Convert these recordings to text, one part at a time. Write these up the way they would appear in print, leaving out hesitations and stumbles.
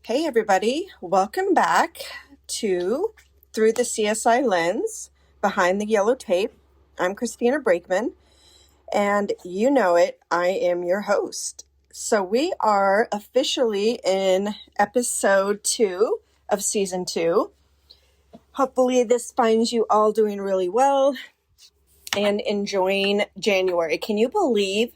Hey, everybody. Welcome back to Through the CSI Lens, Behind the Yellow Tape. I'm Christina Brakeman, and you know it, I am your host. So we are officially in episode 2 of season 2. Hopefully this finds you all doing really well and enjoying January. Can you believe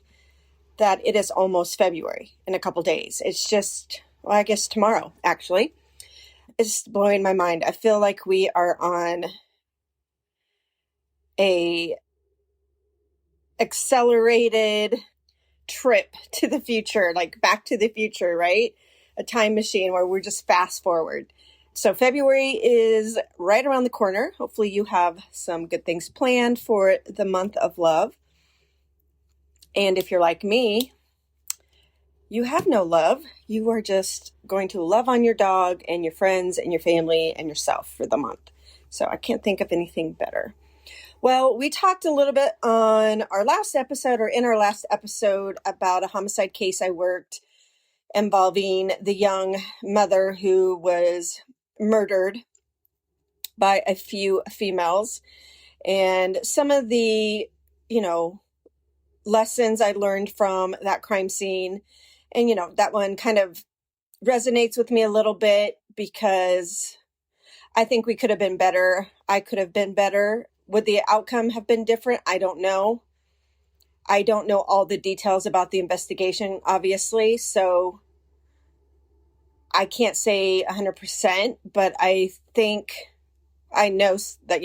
that it is almost February in a couple days? It's just, well, I guess tomorrow, actually. It's blowing my mind. I feel like we are on a accelerated trip to the future, like Back to the Future, right? A time machine where we're just fast forward. So February is right around the corner. Hopefully you have some good things planned for the month of love. And if you're like me, you have no love. You are just going to love on your dog and your friends and your family and yourself for the month. So I can't think of anything better. Well, we talked a little bit on our last episode or in our last episode about a homicide case I worked involving the young mother who was murdered by a few females. And some of the, lessons I learned from that crime scene. And, that one kind of resonates with me a little bit because I think we could have been better. I could have been better. Would the outcome have been different? I don't know. I don't know all the details about the investigation, obviously. So I can't say 100%, but I think I know that,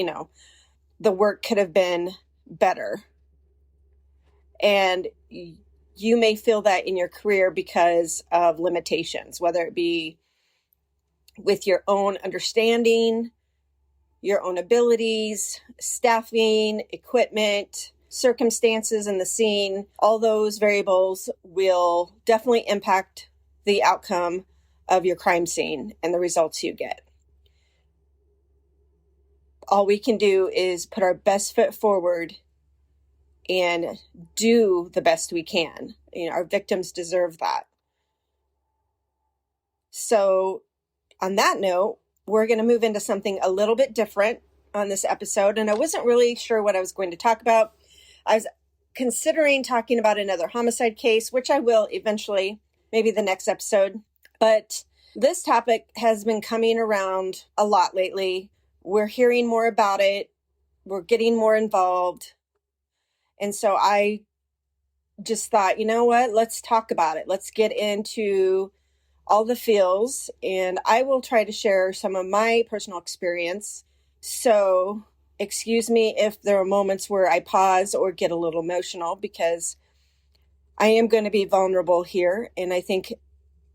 the work could have been better. And you may feel that in your career because of limitations, whether it be with your own understanding, your own abilities, staffing, equipment, circumstances in the scene. All those variables will definitely impact the outcome of your crime scene and the results you get. All we can do is put our best foot forward and do the best we can. Our victims deserve that. So on that note, we're going to move into something a little bit different on this episode. And I wasn't really sure what I was going to talk about. I was considering talking about another homicide case, which I will eventually, maybe the next episode. But this topic has been coming around a lot lately. We're hearing more about it. We're getting more involved. And so I just thought, you know what, let's talk about it. Let's get into all the feels, and I will try to share some of my personal experience. So excuse me if there are moments where I pause or get a little emotional, because I am going to be vulnerable here. And I think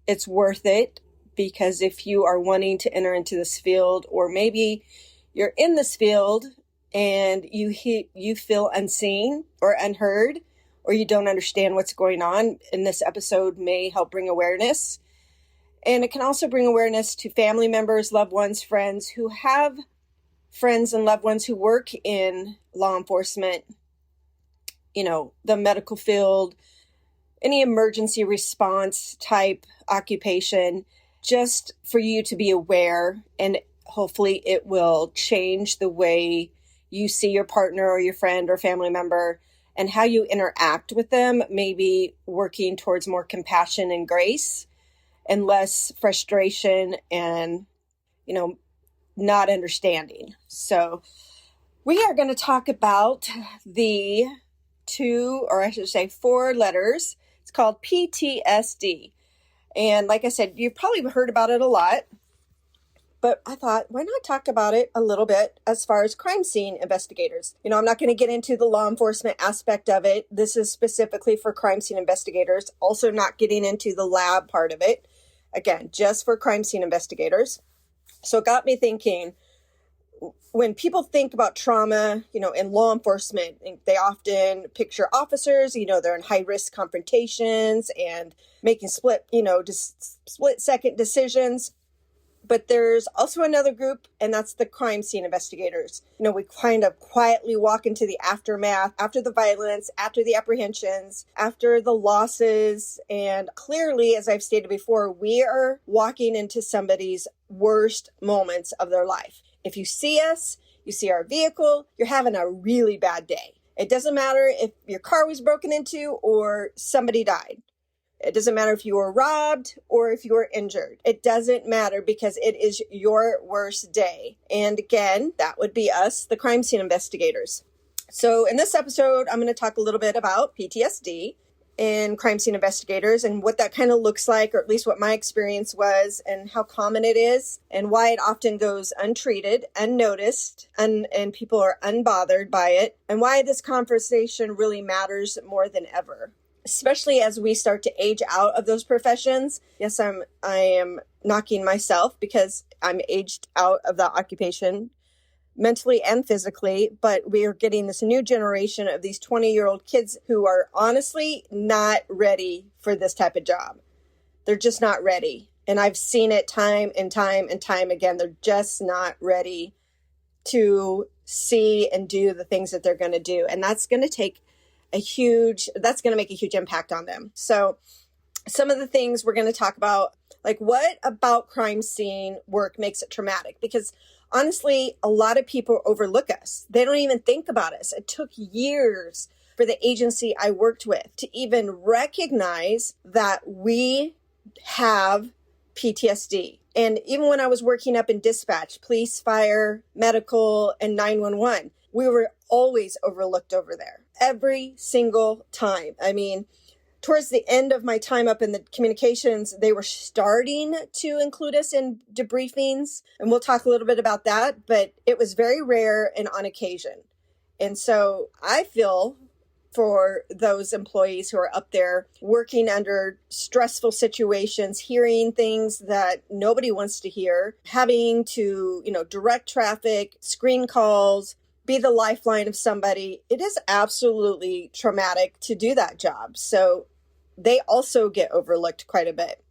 it's worth it, because if you are wanting to enter into this field, or maybe you're in this field and you feel unseen or unheard, or you don't understand what's going on, and this episode may help bring awareness. And it can also bring awareness to family members, loved ones, friends who have friends and loved ones who work in law enforcement, the medical field, any emergency response type occupation, just for you to be aware. And hopefully it will change the way you see your partner or your friend or family member and how you interact with them, maybe working towards more compassion and grace and less frustration and, not understanding. So we are going to talk about the 4 letters. It's called PTSD. And like I said, you've probably heard about it a lot, but I thought, why not talk about it a little bit as far as crime scene investigators? I'm not going to get into the law enforcement aspect of it. This is specifically for crime scene investigators. Also not getting into the lab part of it. Again, just for crime scene investigators. So it got me thinking, when people think about trauma, in law enforcement, they often picture officers, they're in high risk confrontations and making split second decisions. But there's also another group, and that's the crime scene investigators. We kind of quietly walk into the aftermath, after the violence, after the apprehensions, after the losses. And clearly, as I've stated before, we are walking into somebody's worst moments of their life. If you see us, you see our vehicle, you're having a really bad day. It doesn't matter if your car was broken into or somebody died. It doesn't matter if you were robbed or if you were injured. It doesn't matter because it is your worst day. And again, that would be us, the crime scene investigators. So in this episode, I'm going to talk a little bit about PTSD in crime scene investigators and what that kind of looks like, or at least what my experience was, and how common it is, and why it often goes untreated, unnoticed, and people are unbothered by it, and why this conversation really matters more than ever. Especially as we start to age out of those professions. Yes, I am knocking myself because I'm aged out of that occupation mentally and physically, but we are getting this new generation of these 20-year-old kids who are honestly not ready for this type of job. They're just not ready. And I've seen it time and time and time again. They're just not ready to see and do the things that they're going to do. And that's going to make a huge impact on them. So some of the things we're going to talk about, like what about crime scene work makes it traumatic? Because honestly, a lot of people overlook us. They don't even think about us. It took years for the agency I worked with to even recognize that we have PTSD. And even when I was working up in dispatch, police, fire, medical, and 911, we were always overlooked over there every single time. I mean, towards the end of my time up in the communications, they were starting to include us in debriefings, and we'll talk a little bit about that, but it was very rare and on occasion. And so I feel for those employees who are up there working under stressful situations, hearing things that nobody wants to hear, having to, direct traffic, screen calls, be the lifeline of somebody. It is absolutely traumatic to do that job. So they also get overlooked quite a bit.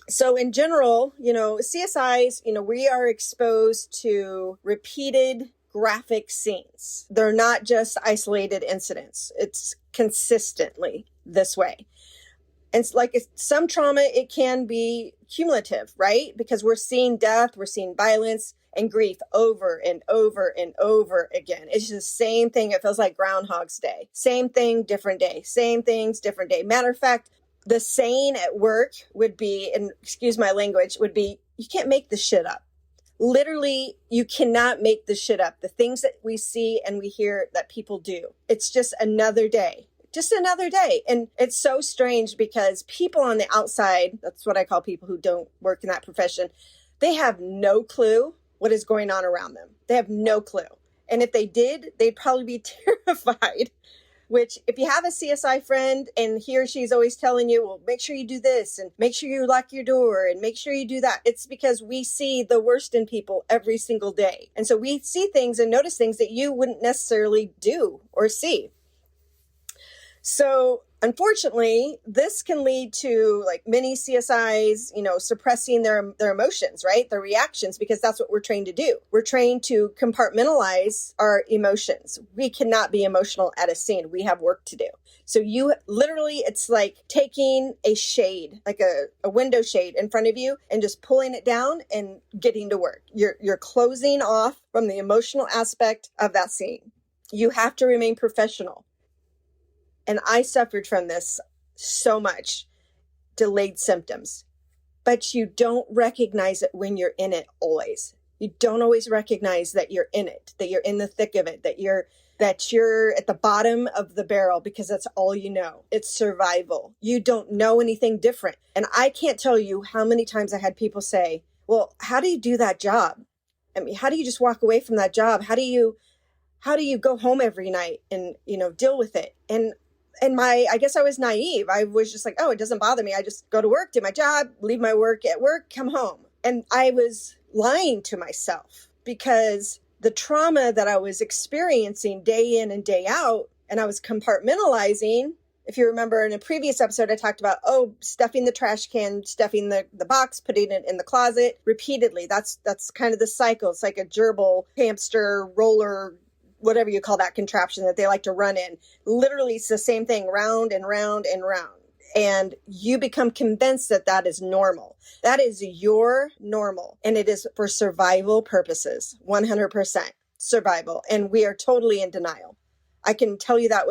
So in general, CSIs, we are exposed to repeated graphic scenes. They're not just isolated incidents. It's consistently this way. And it's like some trauma, it can be cumulative, right? Because we're seeing death, we're seeing violence and grief over and over and over again. It's just the same thing. It feels like Groundhog's Day. Same thing, different day. Same things, different day. Matter of fact, the saying at work would be, and excuse my language, would be, you can't make this shit up. Literally, you cannot make this shit up. The things that we see and we hear that people do. It's just another day. Just another day. And it's so strange because people on the outside, that's what I call people who don't work in that profession, they have no clue what is going on around them. They have no clue. And if they did, they'd probably be terrified. Which, if you have a CSI friend and he or she's always telling you, well, make sure you do this and make sure you lock your door and make sure you do that. It's because we see the worst in people every single day. And so we see things and notice things that you wouldn't necessarily do or see. So unfortunately, this can lead to like many CSIs, suppressing their emotions, right? Their reactions, because that's what we're trained to do. We're trained to compartmentalize our emotions. We cannot be emotional at a scene. We have work to do. So you literally, it's like taking a shade, like a window shade in front of you and just pulling it down and getting to work. You're closing off from the emotional aspect of that scene. You have to remain professional. And I suffered from this so much, delayed symptoms. But you don't recognize it when you're in it always. You don't always recognize that you're in it, that you're in the thick of it, that you're at the bottom of the barrel because that's all you know. It's survival. You don't know anything different. And I can't tell you how many times I had people say, well, how do you do that job? I mean, how do you just walk away from that job? How do you go home every night and, deal with it? And I guess I was naive. I was just like, oh, it doesn't bother me. I just go to work, do my job, leave my work at work, come home. And I was lying to myself because the trauma that I was experiencing day in and day out, and I was compartmentalizing if you remember in a previous episode, I talked about, stuffing the trash can, stuffing the box, putting it in the closet repeatedly. That's kind of the cycle. It's like a gerbil, hamster, roller, whatever you call that contraption that they like to run in. Literally, it's the same thing, round and round and round. And you become convinced that that is normal. That is your normal. And it is for survival purposes, 100% survival. And we are totally in denial. I can tell you that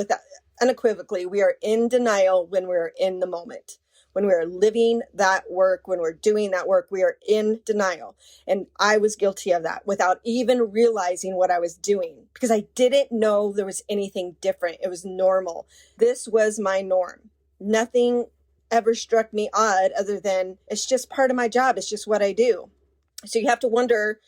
unequivocally. We are in denial when we're in the moment. When we are living that work, when we're doing that work, we are in denial. And I was guilty of that without even realizing what I was doing because I didn't know there was anything different. It was normal. This was my norm. Nothing ever struck me odd other than it's just part of my job. It's just what I do. So you have to wonder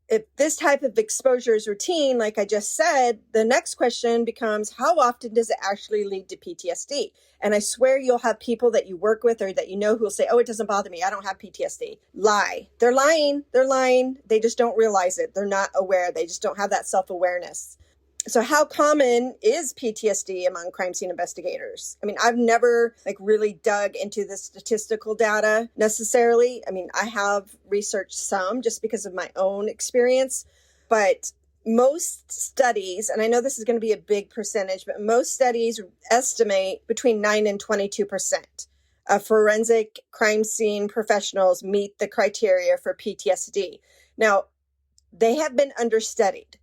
if this type of exposure is routine, like I just said, the next question becomes, how often does it actually lead to PTSD? And I swear you'll have people that you work with or that you know who will say, oh, it doesn't bother me. I don't have PTSD. Lie. They're lying. They're lying. They just don't realize it. They're not aware. They just don't have that self-awareness. So how common is PTSD among crime scene investigators? I mean, I've never really dug into the statistical data necessarily. I mean, I have researched some just because of my own experience, but most studies, and I know this is going to be a big percentage, but most studies estimate between 9 and 22% of forensic crime scene professionals meet the criteria for PTSD. Now, they have been understudied.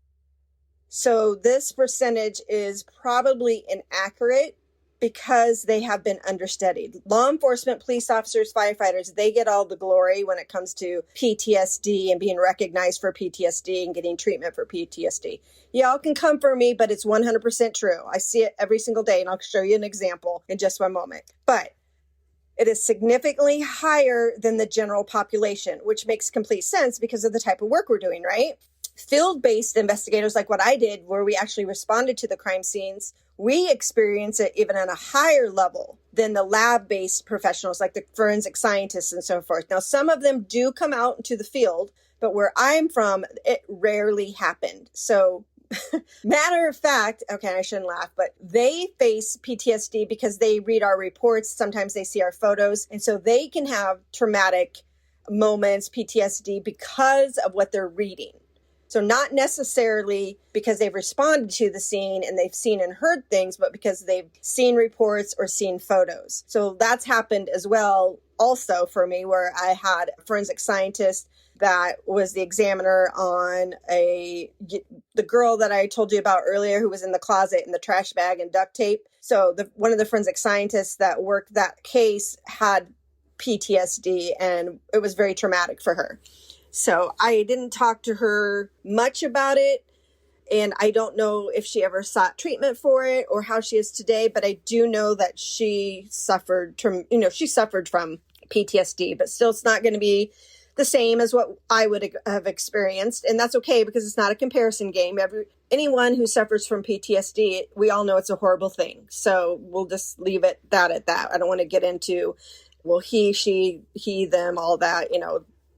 So this percentage is probably inaccurate because they have been understudied. Law enforcement, police officers, firefighters, they get all the glory when it comes to PTSD and being recognized for PTSD and getting treatment for PTSD. Y'all can come for me, but it's 100% true. I see it every single day, and I'll show you an example in just one moment. But it is significantly higher than the general population, which makes complete sense because of the type of work we're doing, right? Field-based investigators like what I did, where we actually responded to the crime scenes, we experience it even at a higher level than the lab-based professionals like the forensic scientists and so forth. Now, some of them do come out into the field, but where I'm from, it rarely happened. So matter of fact, okay, I shouldn't laugh, but they face PTSD because they read our reports. Sometimes they see our photos. And so they can have traumatic moments, PTSD, because of what they're reading. So not necessarily because they've responded to the scene and they've seen and heard things, but because they've seen reports or seen photos. So that's happened as well also for me, where I had a forensic scientist that was the examiner on the girl that I told you about earlier who was in the closet in the trash bag and duct tape. So one of the forensic scientists that worked that case had PTSD, and it was very traumatic for her. So I didn't talk to her much about it, and I don't know if she ever sought treatment for it or how she is today, but I do know that she suffered from PTSD, but still it's not going to be the same as what I would have experienced. And that's okay because it's not a comparison game. Anyone who suffers from PTSD, we all know it's a horrible thing. So we'll just leave it at that. I don't want to get into, well, he, she, he, them, all that,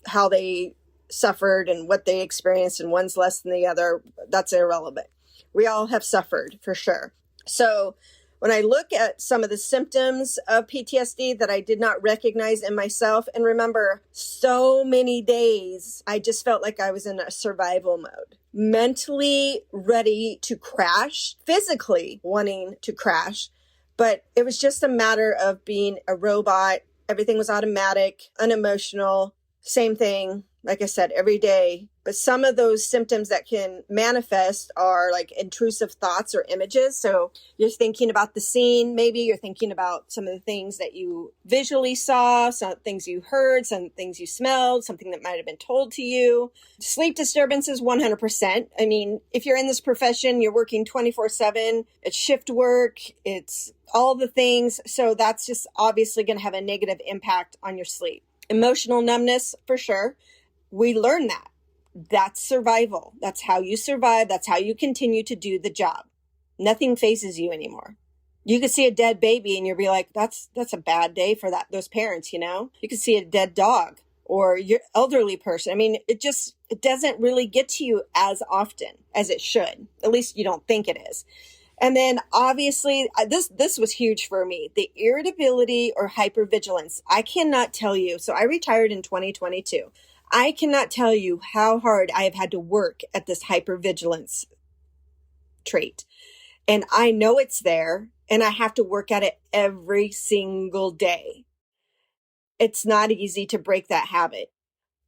how they suffered and what they experienced, and one's less than the other. That's irrelevant. We all have suffered for sure. So when I look at some of the symptoms of PTSD that I did not recognize in myself, and remember, so many days, I just felt like I was in a survival mode, mentally ready to crash, physically wanting to crash, but it was just a matter of being a robot. Everything was automatic, unemotional, same thing, like I said, every day. But some of those symptoms that can manifest are like intrusive thoughts or images. So you're thinking about the scene, maybe you're thinking about some of the things that you visually saw, some things you heard, some things you smelled, something that might have been told to you. Sleep disturbances, 100%. I mean, if you're in this profession, you're working 24/7, it's shift work, it's all the things. So that's just obviously going to have a negative impact on your sleep. Emotional numbness, for sure. We learn that. That's survival. That's how you survive. That's how you continue to do the job. Nothing phases you anymore. You could see a dead baby and you'll be like, that's a bad day for those parents, You could see a dead dog or your elderly person. I mean, it doesn't really get to you as often as it should. At least you don't think it is. And then obviously this was huge for me, the irritability or hypervigilance. I cannot tell you. So I retired in 2022. I cannot tell you how hard I have had to work at this hypervigilance trait. And I know it's there and I have to work at it every single day. It's not easy to break that habit.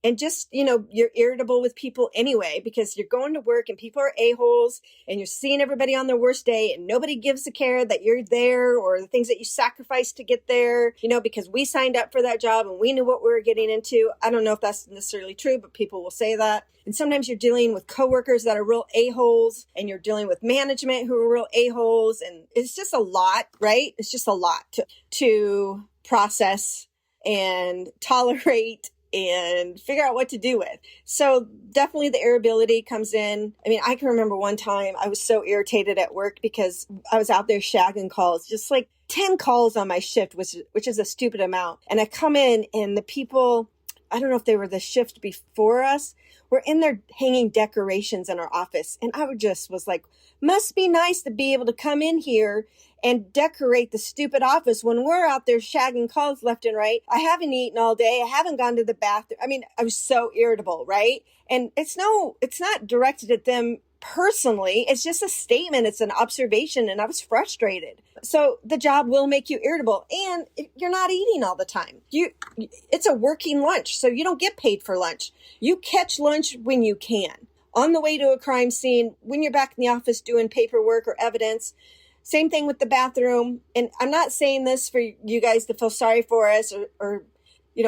And just, you're irritable with people anyway, because you're going to work and people are a-holes and you're seeing everybody on their worst day and nobody gives a care that you're there or the things that you sacrificed to get there, because we signed up for that job and we knew what we were getting into. I don't know if that's necessarily true, but people will say that. And sometimes you're dealing with coworkers that are real a-holes and you're dealing with management who are real a-holes. And it's just a lot, right? It's just a lot to process and tolerate and figure out what to do with. So definitely the irritability comes in. I mean, I can remember one time I was so irritated at work because I was out there shagging calls, just like 10 calls on my shift, which is a stupid amount. And I come in and the people, I don't know if they were the shift before us, were in there hanging decorations in our office. And I just was like, must be nice to be able to come in here and decorate the stupid office when we're out there shagging calls left and right. I haven't eaten all day. I haven't gone to the bathroom. I mean, I was so irritable, right? And it's not directed at them personally. It's just a statement. It's an observation. And I was frustrated. So the job will make you irritable and you're not eating all the time. It's a working lunch. So you don't get paid for lunch. You catch lunch when you can. On the way to a crime scene, when you're back in the office doing paperwork or evidence. Same thing with the bathroom. And I'm not saying this for you guys to feel sorry for us or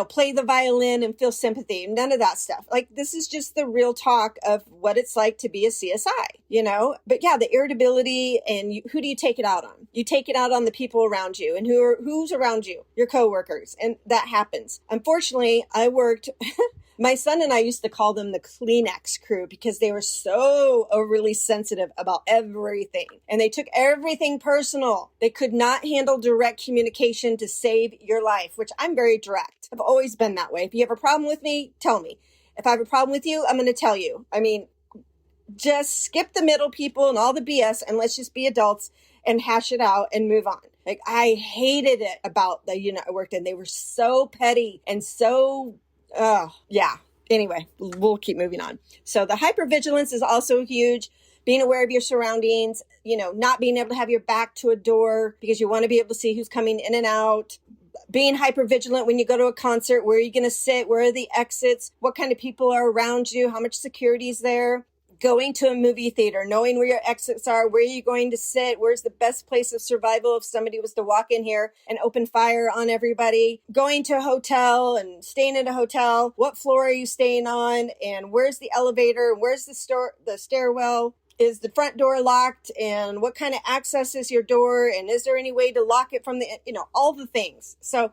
play the violin and feel sympathy. None of that stuff. Like, this is just the real talk of what it's like to be a CSI, But yeah, the irritability and who do you take it out on? You take it out on the people around you and who's around you, your coworkers. And that happens. Unfortunately, I worked... My son and I used to call them the Kleenex crew because they were so overly sensitive about everything. And they took everything personal. They could not handle direct communication to save your life, which I'm very direct. I've always been that way. If you have a problem with me, tell me. If I have a problem with you, I'm going to tell you. I mean, just skip the middle people and all the BS and let's just be adults and hash it out and move on. Like, I hated it about the unit I worked in. They were so petty and so... yeah. Anyway, we'll keep moving on. So the hypervigilance is also huge. Being aware of your surroundings, not being able to have your back to a door because you want to be able to see who's coming in and out. Being hypervigilant when you go to a concert. Where are you going to sit? Where are the exits? What kind of people are around you? How much security is there? Going to a movie theater, knowing where your exits are, where are you going to sit, where's the best place of survival if somebody was to walk in here and open fire on everybody, going to a hotel and staying in a hotel, what floor are you staying on, and where's the elevator, where's the stairwell, is the front door locked, and what kind of access is your door, and is there any way to lock it from the, all the things. So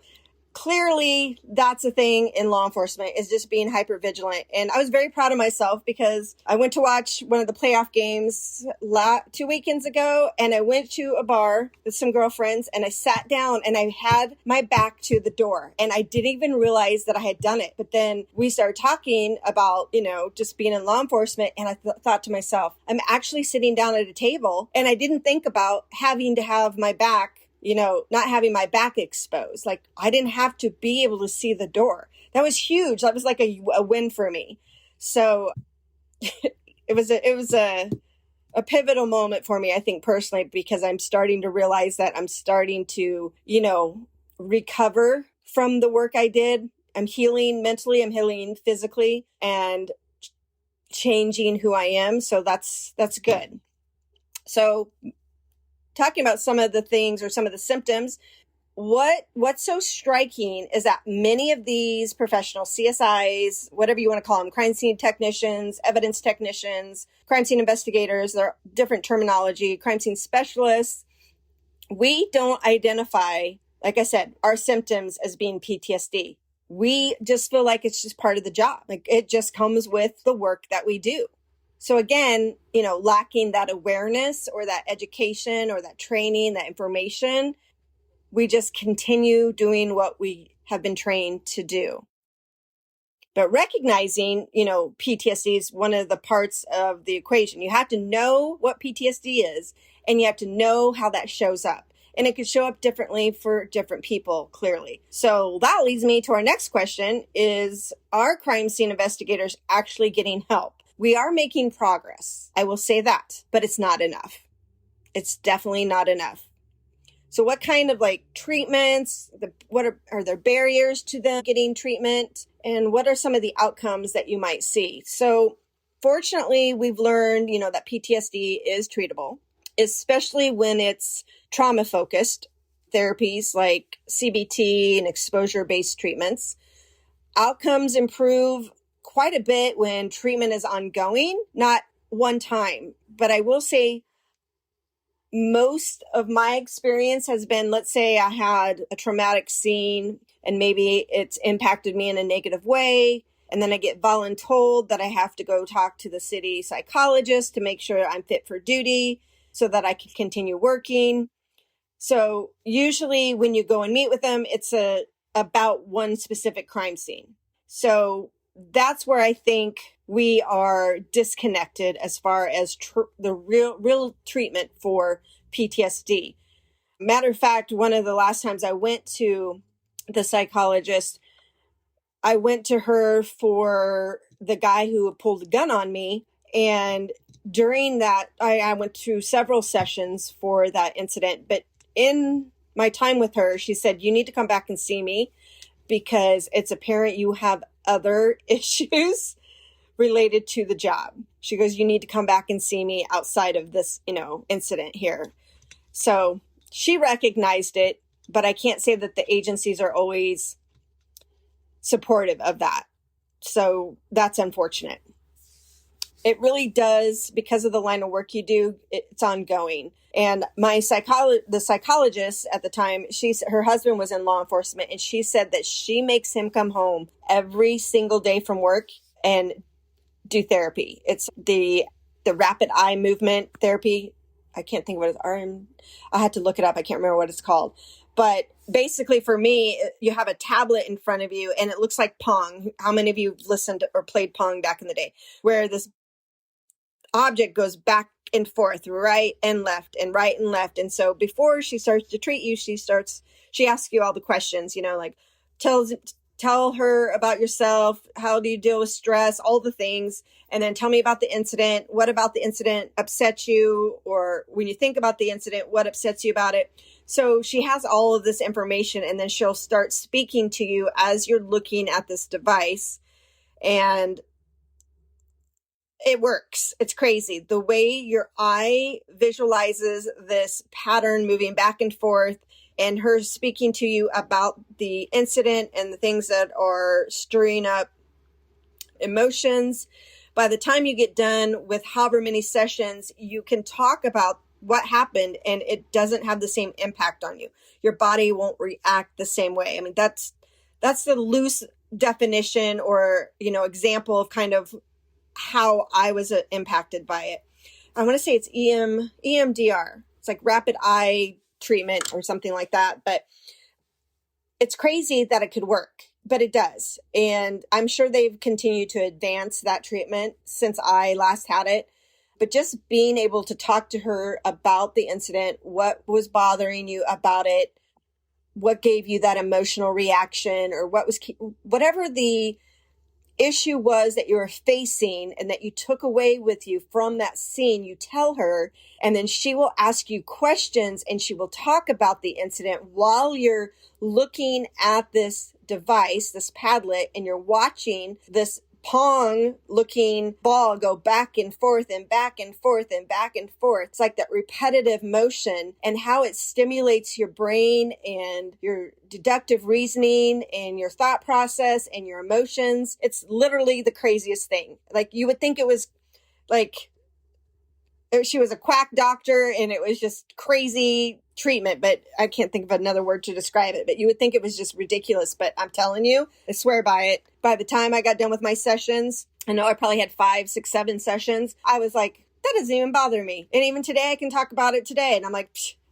clearly, that's a thing in law enforcement, is just being hyper vigilant. And I was very proud of myself because I went to watch one of the playoff games 2 weekends ago, and I went to a bar with some girlfriends, and I sat down and I had my back to the door, and I didn't even realize that I had done it. But then we started talking about, just being in law enforcement, and I thought to myself, I'm actually sitting down at a table, and I didn't think about having to have my back, not having my back exposed. Like, I didn't have to be able to see the door. That was huge. That was like a win for me. So it was a pivotal moment for me, I think, personally, because I'm starting to realize that I'm starting to, recover from the work I did. I'm healing mentally, I'm healing physically, and changing who I am. So that's good. So talking about some of the things or some of the symptoms, what's so striking is that many of these professional CSIs, whatever you want to call them, crime scene technicians, evidence technicians, crime scene investigators, they're different terminology, crime scene specialists, we don't identify, like I said, our symptoms as being PTSD. We just feel like it's just part of the job. Like, it just comes with the work that we do. So again, lacking that awareness or that education or that training, that information, we just continue doing what we have been trained to do. But recognizing, PTSD is one of the parts of the equation. You have to know what PTSD is, and you have to know how that shows up. And it could show up differently for different people, clearly. So that leads me to our next question is, are crime scene investigators actually getting help? We are making progress. I will say that, but it's not enough. It's definitely not enough. So what kind of treatments, what are there barriers to them getting treatment? And what are some of the outcomes that you might see? So fortunately, we've learned, that PTSD is treatable, especially when it's trauma focused therapies like CBT and exposure-based treatments. Outcomes improve quite a bit when treatment is ongoing, not one time. But I will say most of my experience has been, let's say I had a traumatic scene and maybe it's impacted me in a negative way. And then I get voluntold that I have to go talk to the city psychologist to make sure I'm fit for duty so that I can continue working. So usually when you go and meet with them, it's about one specific crime scene. So that's where I think we are disconnected as far as the real treatment for PTSD. Matter of fact, one of the last times I went to the psychologist, I went to her for the guy who pulled a gun on me. And during that, I went through several sessions for that incident. But in my time with her, she said, you need to come back and see me because it's apparent you have other issues related to the job. She goes, you need to come back and see me outside of this, incident here. So she recognized it, but I can't say that the agencies are always supportive of that. So that's unfortunate. It really does, because of the line of work you do, it's ongoing. And the psychologist at the time, her husband was in law enforcement, and she said that she makes him come home every single day from work and do therapy. It's the rapid eye movement therapy. I can't think of what it's. I had to look it up. I can't remember what it's called. But basically for me, you have a tablet in front of you and it looks like Pong. How many of you listened or played Pong back in the day? Where this object goes back and forth, right and left and right and left. And so before she starts to treat you, she asks you all the questions, like tell her about yourself. How do you deal with stress? All the things. And then tell me about the incident. What about the incident upsets you? Or when you think about the incident, what upsets you about it? So she has all of this information, and then she'll start speaking to you as you're looking at this device. And it works. It's crazy. The way your eye visualizes this pattern moving back and forth, and her speaking to you about the incident and the things that are stirring up emotions. By the time you get done with however many sessions, you can talk about what happened and it doesn't have the same impact on you. Your body won't react the same way. I mean, that's the loose definition or, example of kind of how I was impacted by it. I want to say it's EMDR. It's like rapid eye treatment or something like that. But it's crazy that it could work, but it does. And I'm sure they've continued to advance that treatment since I last had it. But just being able to talk to her about the incident, what was bothering you about it, what gave you that emotional reaction, or whatever the issue was that you were facing and that you took away with you from that scene, you tell her, and then she will ask you questions and she will talk about the incident while you're looking at this device, this Padlet, and you're watching this Pong looking ball go back and forth and back and forth and back and forth. It's like that repetitive motion and how it stimulates your brain and your deductive reasoning and your thought process and your emotions. It's literally the craziest thing. Like you would think it was like she was a quack doctor and it was just crazy treatment, but I can't think of another word to describe it. But you would think it was just ridiculous. But I'm telling you, I swear by it. By the time I got done with my sessions, I know I probably had 5, 6, 7 sessions. I was like, that doesn't even bother me. And even today, I can talk about it today. And I'm like,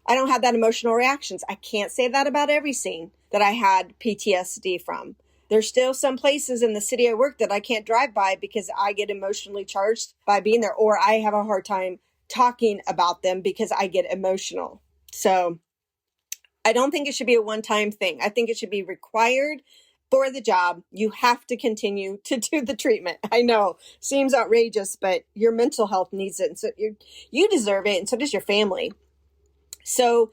I don't have that emotional reactions. I can't say that about every scene that I had PTSD from. There's still some places in the city I work that I can't drive by because I get emotionally charged by being there, or I have a hard time talking about them because I get emotional. So I don't think it should be a one-time thing. I think it should be required for the job. You have to continue to do the treatment. I know, seems outrageous, but your mental health needs it. And so you deserve it, and so does your family. So,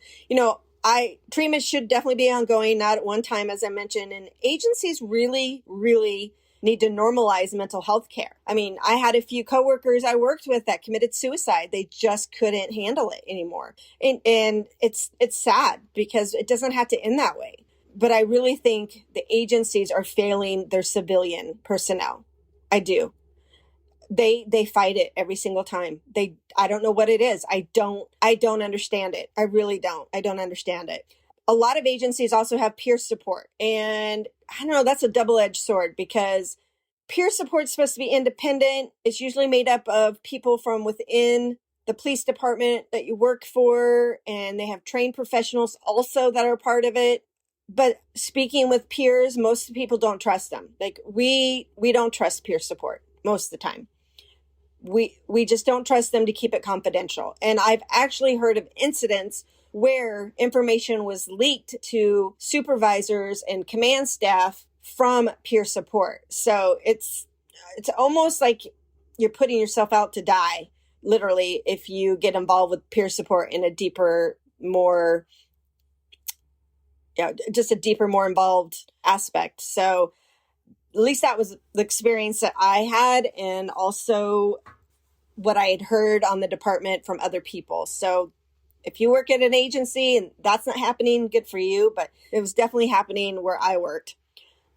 treatment should definitely be ongoing, not at one time, as I mentioned. And agencies really, really need to normalize mental health care. I mean, I had a few coworkers I worked with that committed suicide. They just couldn't handle it anymore. And it's sad because it doesn't have to end that way. But I really think the agencies are failing their civilian personnel. I do. They fight it every single time. I don't know what it is. I don't understand it. I really don't. I don't understand it. A lot of agencies also have peer support. And I don't know, that's a double-edged sword because peer support is supposed to be independent. It's usually made up of people from within the police department that you work for, and they have trained professionals also that are part of it. But speaking with peers, most people don't trust them. Like we don't trust peer support most of the time. We just don't trust them to keep it confidential. And I've actually heard of incidents where information was leaked to supervisors and command staff from peer support. So it's almost like you're putting yourself out to die, literally, if you get involved with peer support in a deeper, more, just a deeper, more involved aspect. So at least that was the experience that I had, and also what I had heard on the department from other people. So if you work at an agency and that's not happening, good for you, but it was definitely happening where I worked.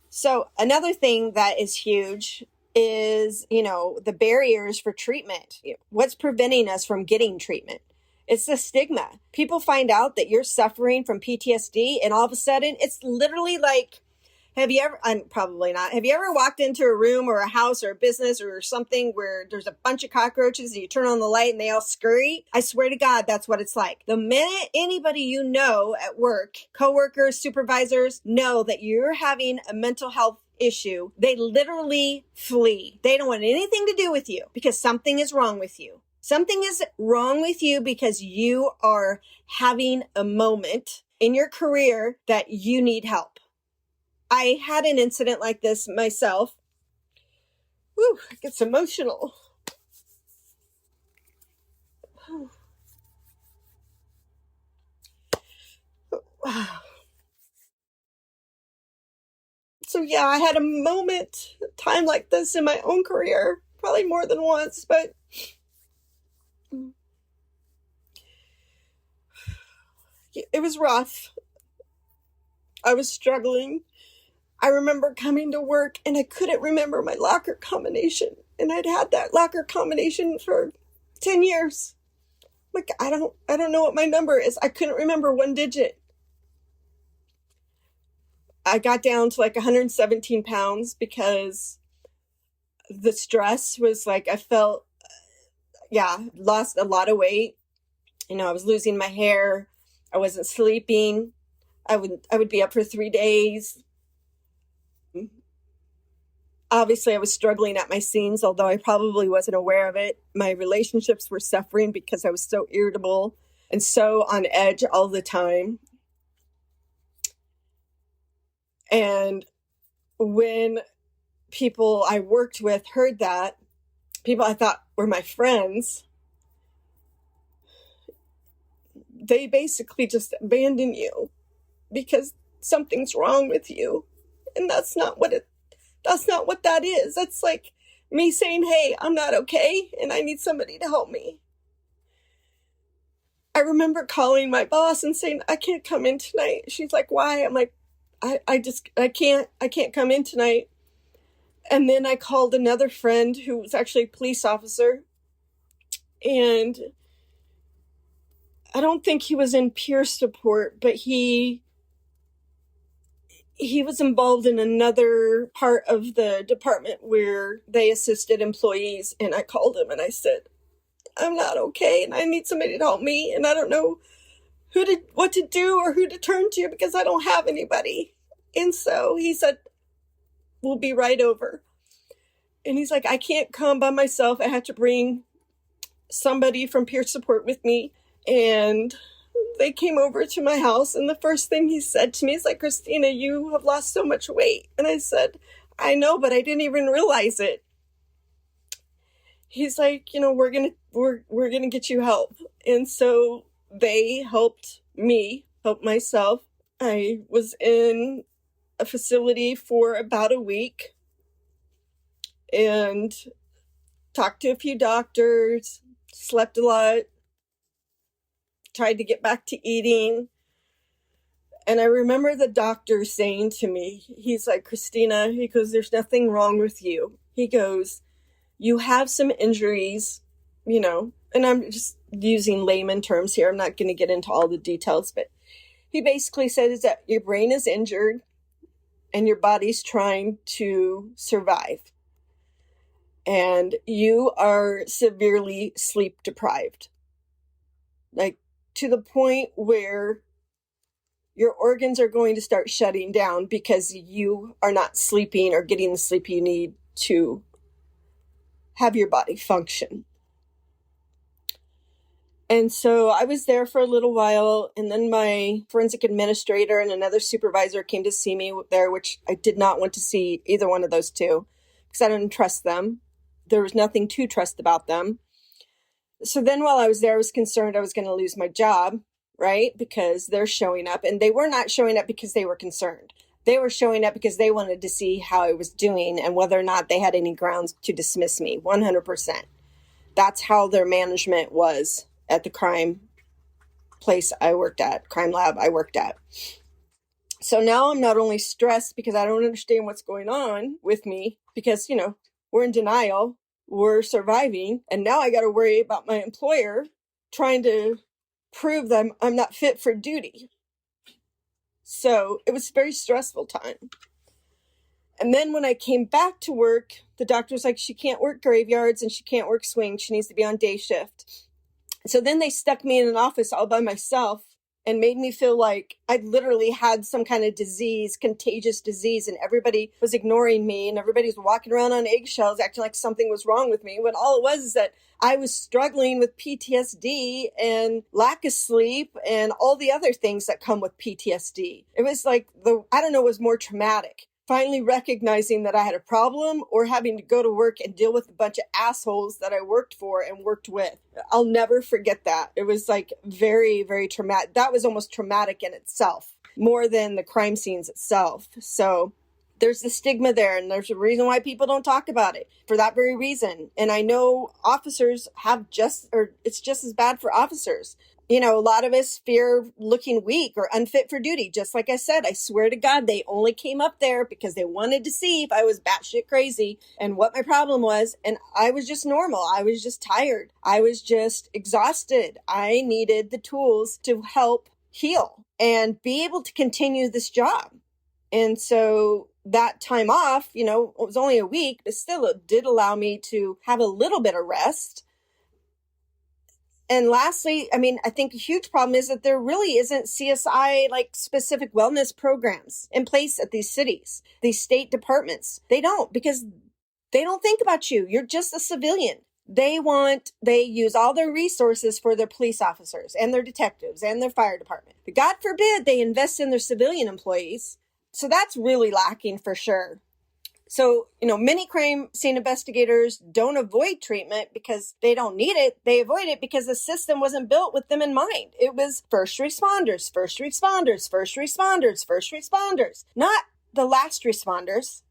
So another thing that is huge is, the barriers for treatment. What's preventing us from getting treatment? It's the stigma. People find out that you're suffering from PTSD, and all of a sudden it's literally like, probably not. Have you ever walked into a room or a house or a business or something where there's a bunch of cockroaches and you turn on the light and they all scurry? I swear to God, that's what it's like. The minute anybody at work, coworkers, supervisors, know that you're having a mental health issue, they literally flee. They don't want anything to do with you because something is wrong with you. Something is wrong with you because you are having a moment in your career that you need help. I had an incident like this myself. Whew, it gets emotional. So yeah, I had a time like this in my own career, probably more than once, but it was rough. I was struggling. I remember coming to work and I couldn't remember my locker combination. And I'd had that locker combination for 10 years. Like, I don't know what my number is. I couldn't remember one digit. I got down to like 117 pounds because the stress was like, I felt, lost a lot of weight. I was losing my hair. I wasn't sleeping. I would be up for 3 days. Obviously, I was struggling at my scenes, although I probably wasn't aware of it. My relationships were suffering because I was so irritable and so on edge all the time. And when people I worked with heard that, people I thought were my friends, they basically just abandon you because something's wrong with you. And that's not what that is. That's like me saying, hey, I'm not okay and I need somebody to help me. I remember calling my boss and saying, I can't come in tonight. She's like, why? I'm like, I can't come in tonight. And then I called another friend who was actually a police officer, and I don't think he was in peer support, but he was involved in another part of the department where they assisted employees. And I called him and I said, I'm not okay and I need somebody to help me. And I don't know what to do or who to turn to because I don't have anybody. And so he said, we'll be right over. And he's like, I can't come by myself. I had to bring somebody from peer support with me. And they came over to my house. And the first thing he said to me is like, Christina, you have lost so much weight. And I said, I know, but I didn't even realize it. He's like, we're gonna get you help. And so they helped me help myself. I was in a facility for about a week and talked to a few doctors, slept a lot, tried to get back to eating. And I remember the doctor saying to me, he's like, Christina, he goes, there's nothing wrong with you. He goes, you have some injuries, and I'm just using layman terms here. I'm not going to get into all the details, but he basically said is that your brain is injured and your body's trying to survive. And you are severely sleep deprived, like to the point where your organs are going to start shutting down because you are not sleeping or getting the sleep you need to have your body function. And so I was there for a little while, and then my forensic administrator and another supervisor came to see me there, which I did not want to see either one of those two because I didn't trust them. There was nothing to trust about them. So then while I was there, I was concerned I was going to lose my job, right? Because they're showing up, and they were not showing up because they were concerned. They were showing up because they wanted to see how I was doing and whether or not they had any grounds to dismiss me, 100%. That's how their management was at the crime place I worked at, crime lab I worked at. So now I'm not only stressed because I don't understand what's going on with me because, we're in denial, we're surviving, and now I got to worry about my employer trying to prove that I'm not fit for duty. So it was a very stressful time. And then when I came back to work, the doctor was like, she can't work graveyards and she can't work swing. She needs to be on day shift. So then they stuck me in an office all by myself and made me feel like I literally had some kind of disease, contagious disease, and everybody was ignoring me and everybody was walking around on eggshells acting like something was wrong with me, when all it was is that I was struggling with PTSD and lack of sleep and all the other things that come with PTSD. It was like it was more traumatic. Finally recognizing that I had a problem or having to go to work and deal with a bunch of assholes that I worked for and worked with. I'll never forget that. It was like very, very traumatic. That was almost traumatic in itself, more than the crime scenes itself. So there's the stigma there, and there's a reason why people don't talk about it for that very reason. And I know officers it's just as bad for officers. A lot of us fear looking weak or unfit for duty. Just like I said, I swear to God, they only came up there because they wanted to see if I was batshit crazy and what my problem was. And I was just normal. I was just tired. I was just exhausted. I needed the tools to help heal and be able to continue this job. And so that time off, it was only a week, but still it did allow me to have a little bit of rest. And lastly, I think a huge problem is that there really isn't CSI specific wellness programs in place at these cities, these state departments. They don't, because they don't think about you. You're just a civilian. They use all their resources for their police officers and their detectives and their fire department. But God forbid they invest in their civilian employees. So that's really lacking for sure. So, many crime scene investigators don't avoid treatment because they don't need it. They avoid it because the system wasn't built with them in mind. It was first responders, first responders, first responders, first responders, not the last responders.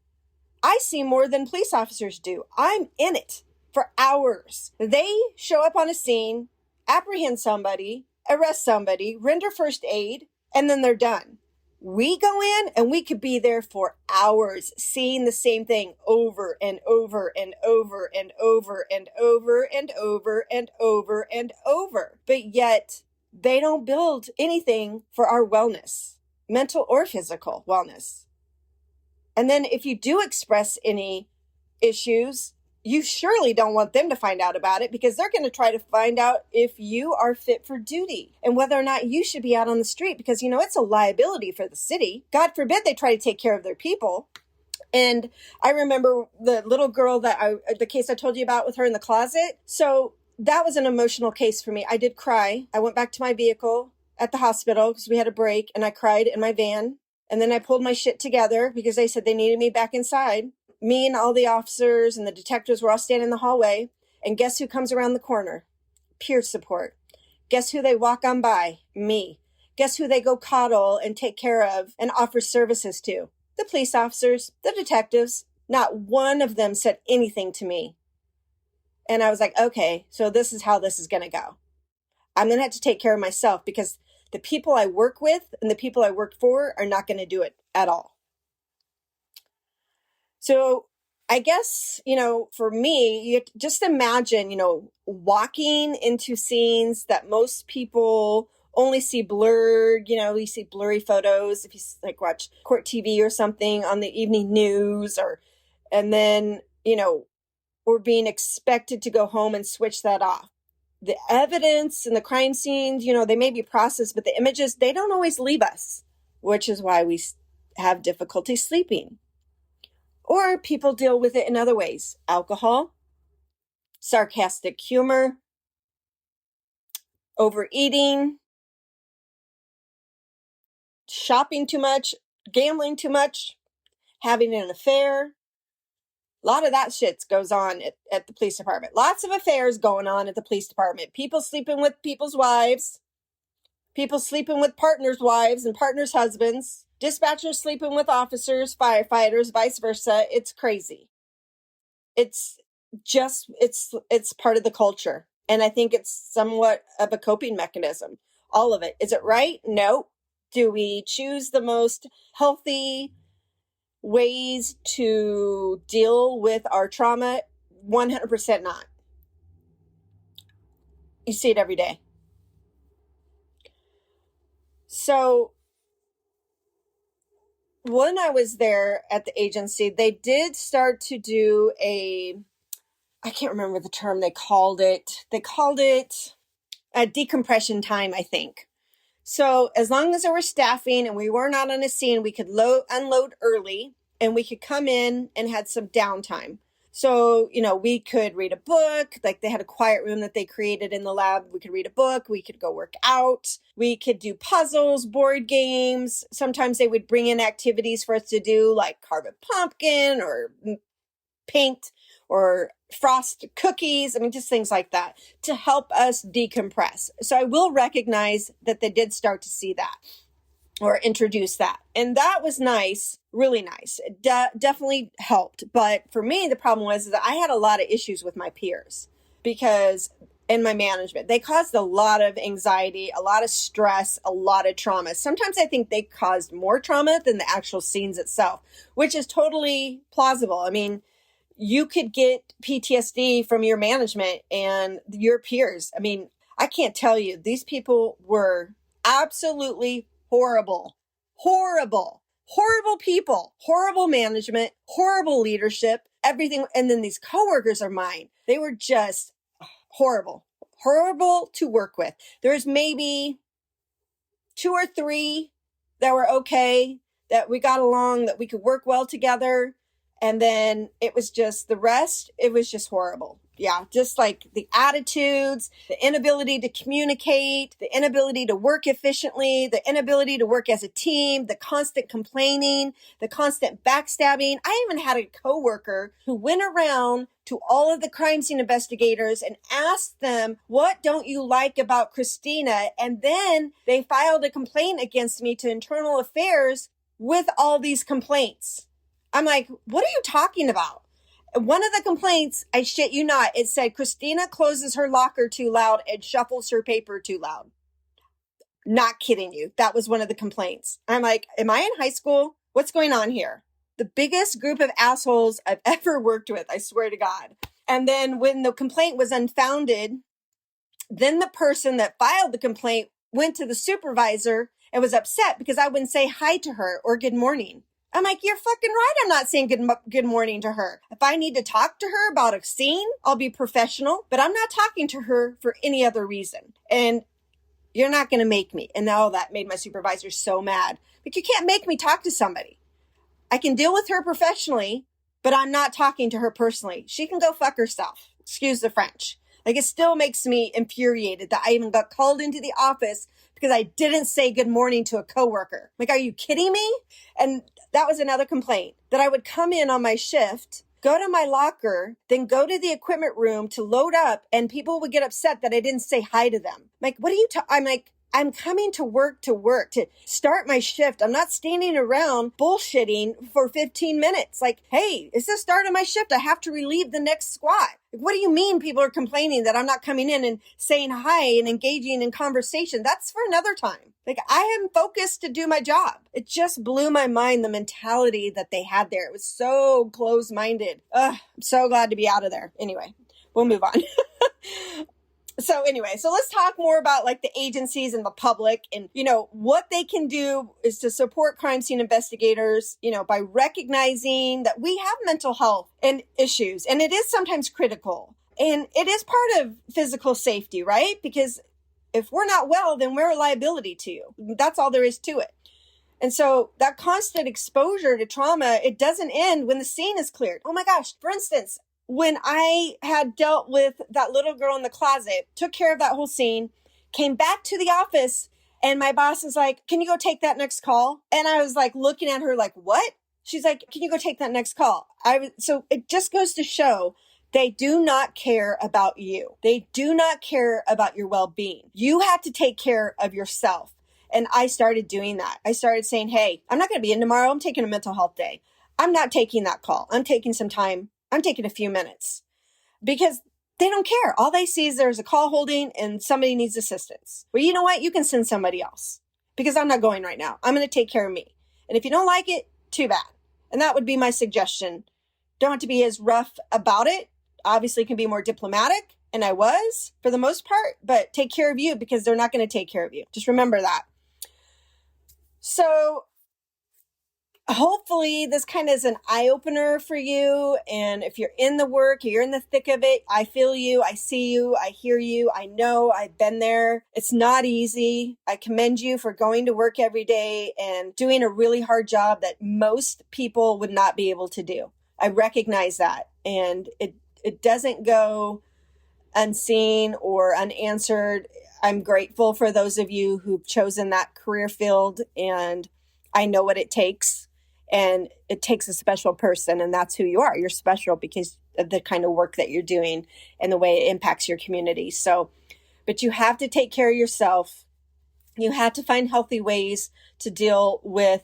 I see more than police officers do. I'm in it for hours. They show up on a scene, apprehend somebody, arrest somebody, render first aid, and then they're done. We go in and we could be there for hours seeing the same thing over and over and over and over and over and over and over and over. But yet they don't build anything for our wellness, mental or physical wellness. And then if you do express any issues, you surely don't want them to find out about it because they're going to try to find out if you are fit for duty and whether or not you should be out on the street because, it's a liability for the city. God forbid they try to take care of their people. And I remember the little girl the case I told you about with her in the closet. So that was an emotional case for me. I did cry. I went back to my vehicle at the hospital because we had a break, and I cried in my van. And then I pulled my shit together because they said they needed me back inside. Me and all the officers and the detectives were all standing in the hallway. And guess who comes around the corner? Peer support. Guess who they walk on by? Me. Guess who they go coddle and take care of and offer services to? The police officers, the detectives. Not one of them said anything to me. And I was like, okay, so this is how this is going to go. I'm going to have to take care of myself because the people I work with and the people I work for are not going to do it at all. So I guess, for me, you just imagine, walking into scenes that most people only see blurred, you see blurry photos if you like watch court TV or something on the evening news, and then, we're being expected to go home and switch that off. The evidence and the crime scenes, they may be processed, but the images, they don't always leave us, which is why we have difficulty sleeping. Or people deal with it in other ways. Alcohol, sarcastic humor, overeating, shopping too much, gambling too much, having an affair. A lot of that shit goes on at the police department. Lots of affairs going on at the police department. People sleeping with people's wives. People sleeping with partners' wives and partners' husbands. Dispatchers sleeping with officers, firefighters, vice versa. It's crazy. It's part of the culture. And I think it's somewhat of a coping mechanism. All of it. Is it right? No. Do we choose the most healthy ways to deal with our trauma? 100% not. You see it every day. So when I was there at the agency, they did start to do I can't remember the term they called it. They called it a decompression time, I think. So as long as there was staffing and we were not on a scene, we could unload early and we could come in and had some downtime. So, we could read a book, like they had a quiet room that they created in the lab. We could read a book. We could go work out. We could do puzzles, board games. Sometimes they would bring in activities for us to do, like carve a pumpkin or paint or frost cookies. I mean, just things like that to help us decompress. So I will recognize that they did start to see that or introduce that. And that was nice, really nice. It definitely helped. But for me, the problem was that I had a lot of issues with my peers and my management. They caused a lot of anxiety, a lot of stress, a lot of trauma. Sometimes I think they caused more trauma than the actual scenes itself, which is totally plausible. I mean, you could get PTSD from your management and your peers. I mean, I can't tell you, these people were absolutely horrible people, horrible management, horrible leadership, everything. And then these coworkers of mine, they were just horrible to work with. There's maybe 2 or 3 that were okay, that we got along, that we could work well together. And then it was just the rest. It was just horrible. Yeah. Just like the attitudes, the inability to communicate, the inability to work efficiently, the inability to work as a team, the constant complaining, the constant backstabbing. I even had a coworker who went around to all of the crime scene investigators and asked them, what don't you like about Christina? And then they filed a complaint against me to internal affairs with all these complaints. I'm like, what are you talking about? One of the complaints, I shit you not, it said Christina closes her locker too loud and shuffles her paper too loud. Not kidding you. That was one of the complaints. I'm like, am I in high school? What's going on here? The biggest group of assholes I've ever worked with, I swear to God. And then when the complaint was unfounded, then the person that filed the complaint went to the supervisor and was upset because I wouldn't say hi to her or good morning. I'm like, you're fucking right. I'm not saying good morning to her. If I need to talk to her about a scene, I'll be professional, but I'm not talking to her for any other reason. And you're not going to make me. And now that made my supervisor so mad. Like, you can't make me talk to somebody. I can deal with her professionally, but I'm not talking to her personally. She can go fuck herself. Excuse the French. Like, it still makes me infuriated that I even got called into the office because I didn't say good morning to a coworker. Like, are you kidding me? And that was another complaint, that I would come in on my shift, go to my locker, then go to the equipment room to load up, and people would get upset that I didn't say hi to them. Like, what are you I'm like, I'm coming to work to start my shift. I'm not standing around bullshitting for 15 minutes. Like, hey, it's the start of my shift. I have to relieve the next squad. Like, what do you mean people are complaining that I'm not coming in and saying hi and engaging in conversation? That's for another time. Like, I am focused to do my job. It just blew my mind, the mentality that they had there. It was so close-minded. Ugh, I'm so glad to be out of there. Anyway, we'll move on. So let's talk more about like the agencies and the public, and, what they can do is to support crime scene investigators, by recognizing that we have mental health and issues, and it is sometimes critical, and it is part of physical safety, right? Because if we're not well, then we're a liability to you. That's all there is to it. And so that constant exposure to trauma, it doesn't end when the scene is cleared. Oh my gosh. For instance, when I had dealt with that little girl in the closet, took care of that whole scene, came back to the office, and my boss is like, can you go take that next call? And I was like looking at her like, what? She's like, can you go take that next call? So it just goes to show they do not care about you. They do not care about your well-being. You have to take care of yourself. And I started doing that. I started saying, hey, I'm not going to be in tomorrow. I'm taking a mental health day. I'm not taking that call. I'm taking some time. I'm taking a few minutes, because they don't care. All they see is there's a call holding and somebody needs assistance. Well, you know what? You can send somebody else, because I'm not going right now. I'm going to take care of me. And if you don't like it, too bad. And that would be my suggestion. Don't have to be as rough about it. Obviously, can be more diplomatic. And I was for the most part, but take care of you, because they're not going to take care of you. Just remember that. So hopefully this kind of is an eye-opener for you. And if you're in the work, you're in the thick of it, I feel you, I see you, I hear you, I know, I've been there. It's not easy. I commend you for going to work every day and doing a really hard job that most people would not be able to do. I recognize that. And it doesn't go unseen or unanswered. I'm grateful for those of you who've chosen that career field, and I know what it takes. And it takes a special person, and that's who you are. You're special because of the kind of work that you're doing and the way it impacts your community. So, but you have to take care of yourself. You have to find healthy ways to deal with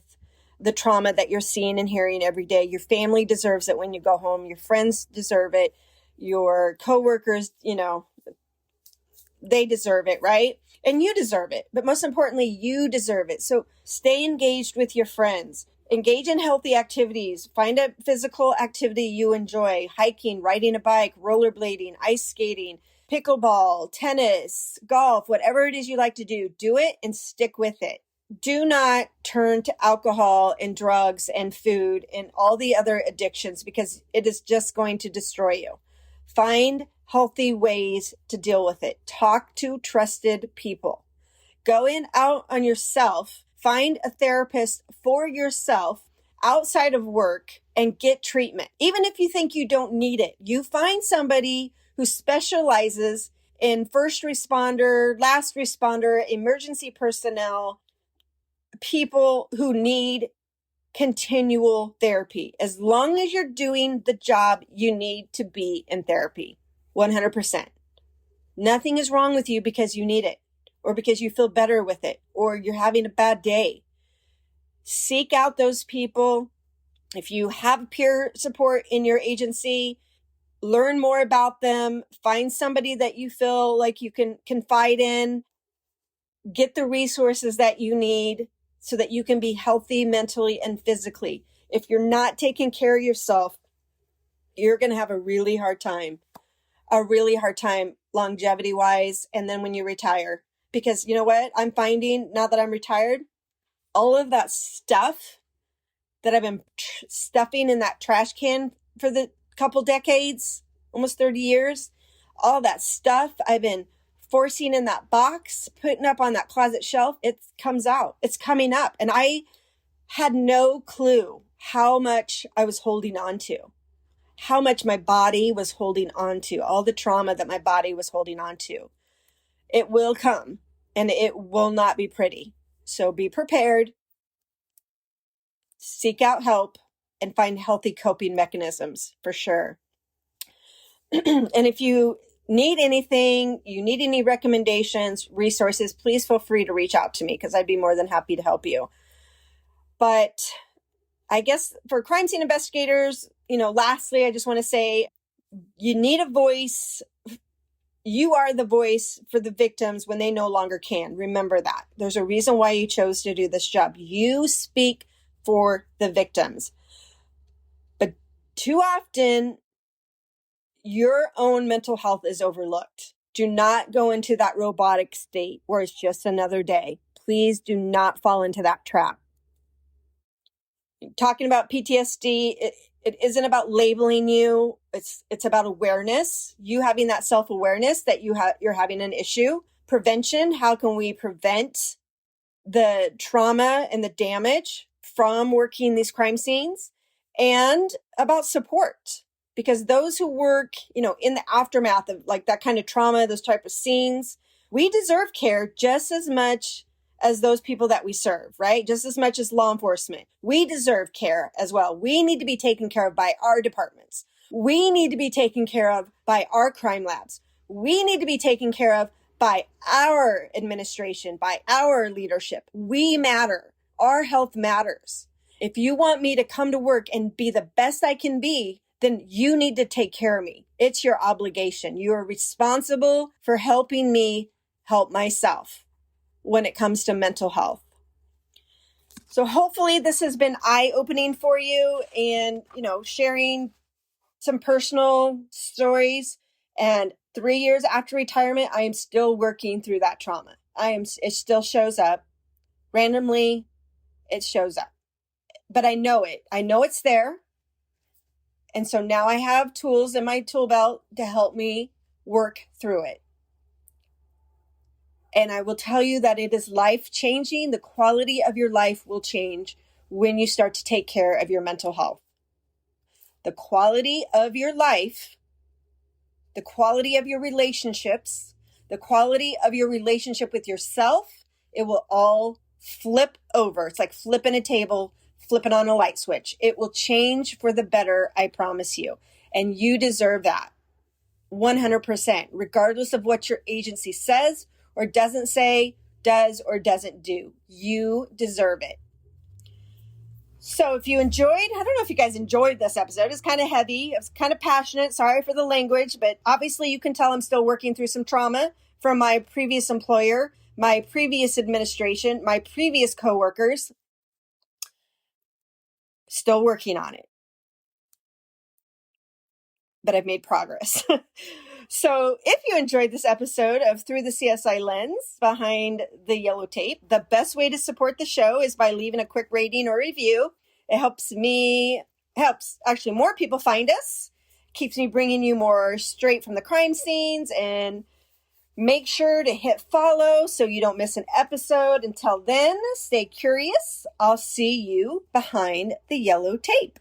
the trauma that you're seeing and hearing every day. Your family deserves it when you go home. Your friends deserve it. Your coworkers, they deserve it, right? And you deserve it. But most importantly, you deserve it. So stay engaged with your friends. Engage in healthy activities. Find a physical activity you enjoy. Hiking, riding a bike, rollerblading, ice skating, pickleball, tennis, golf, whatever it is you like to do. Do it and stick with it. Do not turn to alcohol and drugs and food and all the other addictions, because it is just going to destroy you. Find healthy ways to deal with it. Talk to trusted people. Go out on yourself. Find a therapist for yourself outside of work and get treatment. Even if you think you don't need it, you find somebody who specializes in first responder, last responder, emergency personnel, people who need continual therapy. As long as you're doing the job, you need to be in therapy. 100%. Nothing is wrong with you because you need it, or because you feel better with it, or you're having a bad day. Seek out those people. If you have peer support in your agency, learn more about them. Find somebody that you feel like you can confide in. Get the resources that you need so that you can be healthy mentally and physically. If you're not taking care of yourself, you're going to have a really hard time longevity wise. And then when you retire, because you know what I'm finding now that I'm retired, all of that stuff that I've been stuffing in that trash can for the couple decades, almost 30 years, all that stuff I've been forcing in that box, putting up on that closet shelf, it comes out. It's coming up. And I had no clue how much I was holding on to, how much my body was holding on to, all the trauma that my body was holding on to. It will come, and it will not be pretty. So be prepared, seek out help, and find healthy coping mechanisms for sure. And if you need anything, you need any recommendations, resources, please feel free to reach out to me because I'd be more than happy to help you. But I guess for crime scene investigators, lastly, I just want to say you need a voice. You are the voice for the victims when they no longer can. Remember that. There's a reason why you chose to do this job. You speak for the victims. But too often, your own mental health is overlooked. Do not go into that robotic state where it's just another day. Please do not fall into that trap. Talking about PTSD, it isn't about labeling you. It's about awareness. You having that self-awareness that you're having an issue. Prevention, how can we prevent the trauma and the damage from working these crime scenes? And about support. Because those who work, in the aftermath of like that kind of trauma, those type of scenes, we deserve care just as much as those people that we serve, right? Just as much as law enforcement. We deserve care as well. We need to be taken care of by our departments. We need to be taken care of by our crime labs. We need to be taken care of by our administration, by our leadership. We matter. Our health matters. If you want me to come to work and be the best I can be, then you need to take care of me. It's your obligation. You are responsible for helping me help myself when it comes to mental health. So hopefully this has been eye-opening for you and, sharing some personal stories. And 3 years after retirement, I am still working through that trauma. It still shows up randomly. It shows up, but I know it. I know it's there. And so now I have tools in my tool belt to help me work through it. And I will tell you that it is life-changing. The quality of your life will change when you start to take care of your mental health. The quality of your life, the quality of your relationships, the quality of your relationship with yourself, it will all flip over. It's like flipping a table, flipping on a light switch. It will change for the better, I promise you. And you deserve that 100%, regardless of what your agency says or doesn't say, does or doesn't do. You deserve it. So if you enjoyed, I don't know if you guys enjoyed this episode. It's kind of heavy. It was kind of passionate. Sorry for the language, but obviously you can tell I'm still working through some trauma from my previous employer, my previous administration, my previous coworkers. Still working on it. But I've made progress. So if you enjoyed this episode of Through the CSI Lens Behind the Yellow Tape, the best way to support the show is by leaving a quick rating or review. It helps actually more people find us, keeps me bringing you more straight from the crime scenes, and make sure to hit follow so you don't miss an episode. Until then, stay curious. I'll see you behind the yellow tape.